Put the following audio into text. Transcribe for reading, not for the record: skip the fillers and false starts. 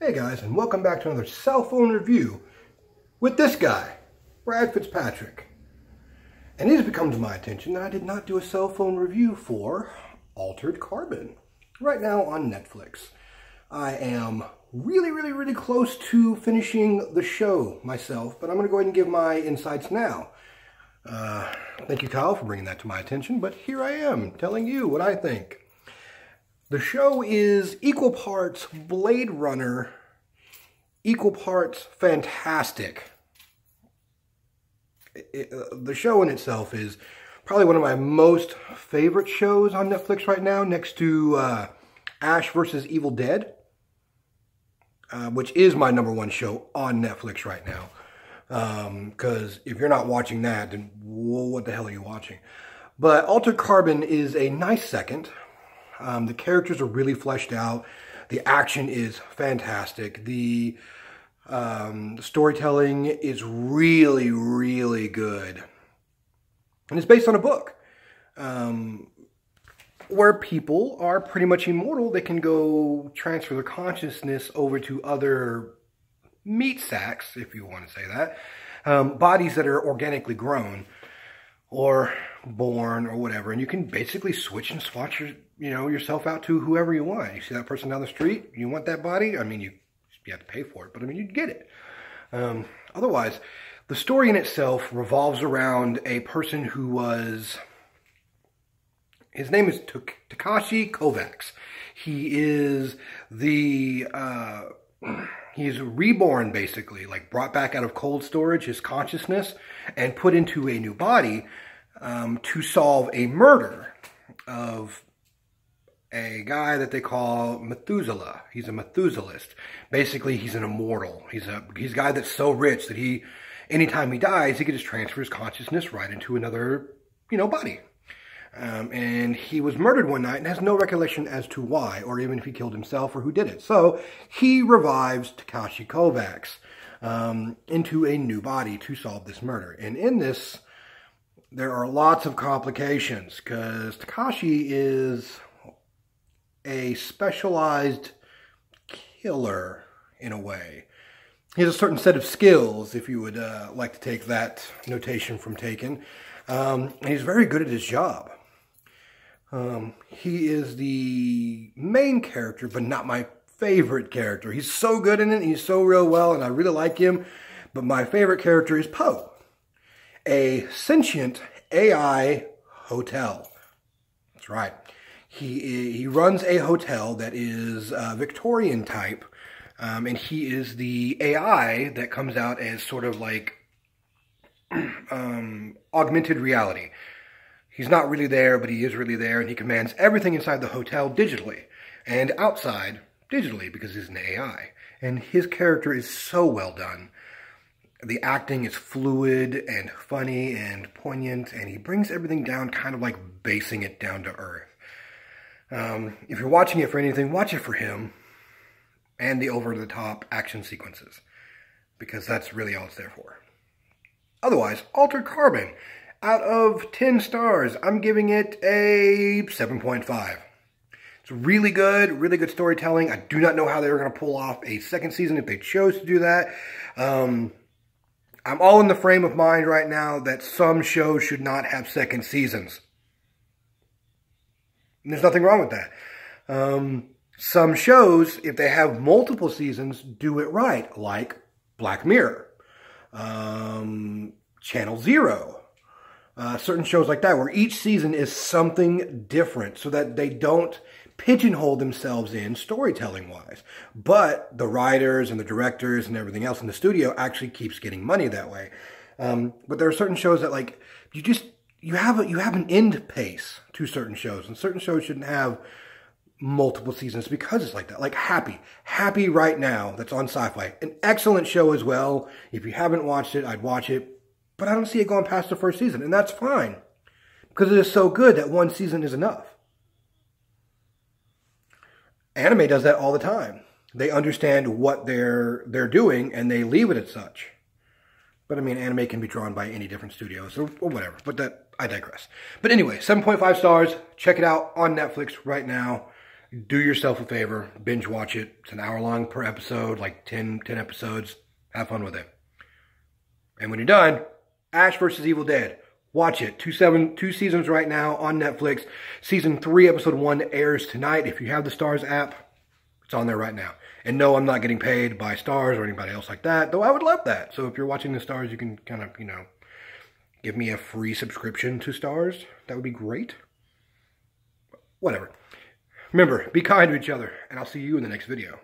Hey guys, and welcome back to another cell phone review with this guy, Brad Fitzpatrick. And it has become to my attention that I did not do a cell phone review for Altered Carbon right now on Netflix. I am really close to finishing the show myself, but I'm going to go ahead and give my insights now. Thank you, Kyle, for bringing that to my attention, but here I am telling you what I think. The show is equal parts Blade Runner, equal parts fantastic. The show in itself is probably one of my most favorite shows on Netflix right now, next to Ash vs. Evil Dead, which is my #1 show on Netflix right now. Because if you're not watching that, then what the hell are you watching? But Altered Carbon is a nice second. The characters are really fleshed out. The action is fantastic. The storytelling is really good. And it's based on a book where people are pretty much immortal. They can go transfer their consciousness over to other meat sacks, if you want to say that, bodies that are organically grown or born or whatever, and you can basically switch and swatch yourself out to whoever you want. You see that person down the street, you want that body? I mean, you have to pay for it, but I mean, you'd get it. Otherwise, the story in itself revolves around a person who was, his name is Takeshi Kovacs. He is he's reborn, basically, like brought back out of cold storage, his consciousness, and put into a new body to solve a murder of a guy that they call Methuselah. He's a Methuselist. Basically, he's an immortal. He's a guy that's so rich that anytime he dies, he can just transfer his consciousness right into another, body. And he was murdered one night and has no recollection as to why, or even if he killed himself or who did it. So he revives Takeshi Kovacs into a new body to solve this murder. And in this, there are lots of complications because Takeshi is a specialized killer in a way. He has a certain set of skills, if you would like to take that notation from Taken. And he's very good at his job. He is the main character, but not my favorite character. He's so good in it, he's so real well, and I really like him. But my favorite character is Poe, a sentient AI hotel. That's right. He runs a hotel that is Victorian type, and he is the AI that comes out as sort of like augmented reality. He's not really there, but he is really there, and he commands everything inside the hotel digitally and outside digitally because he's an AI. And his character is so well done. The acting is fluid and funny and poignant, and he brings everything down kind of like basing it down to earth. If you're watching it for anything, watch it for him and the over-the-top action sequences, because that's really all it's there for. Otherwise, Altered Carbon, out of 10 stars, I'm giving it a 7.5. It's really good storytelling. I do not know how they were going to pull off a second season if they chose to do that. I'm all in the frame of mind right now that some shows should not have second seasons. And there's nothing wrong with that. Some shows, if they have multiple seasons, do it right, like Black Mirror, Channel Zero, certain shows like that, where each season is something different so that they don't pigeonhole themselves in storytelling-wise. But the writers and the directors and everything else in the studio actually keeps getting money that way. But there are certain shows that, like, you have an end pace to certain shows, and certain shows shouldn't have multiple seasons because it's like that. Like Happy right now, that's on Sci-Fi. An excellent show as well. If you haven't watched it, I'd watch it. But I don't see it going past the first season, and that's fine. Because it is so good that one season is enough. Anime does that all the time. They understand what they're doing, and they leave it as such. But I mean, anime can be drawn by any different studios or whatever. But I digress. But anyway, 7.5 stars. Check it out on Netflix right now. do yourself a favor, binge watch it. It's an hour long per episode, like 10 episodes. Have fun with it. And when you're done, Ash vs. Evil Dead. Watch it. Two seasons right now on Netflix. Season 3, episode 1 airs tonight. If you have the Starz app, it's on there right now. And no, I'm not getting paid by Starz or anybody else like that, though I would love that. So if you're watching the Starz, you can kind of, give me a free subscription to Starz. That would be great. Whatever. Remember, be kind to each other, and I'll see you in the next video.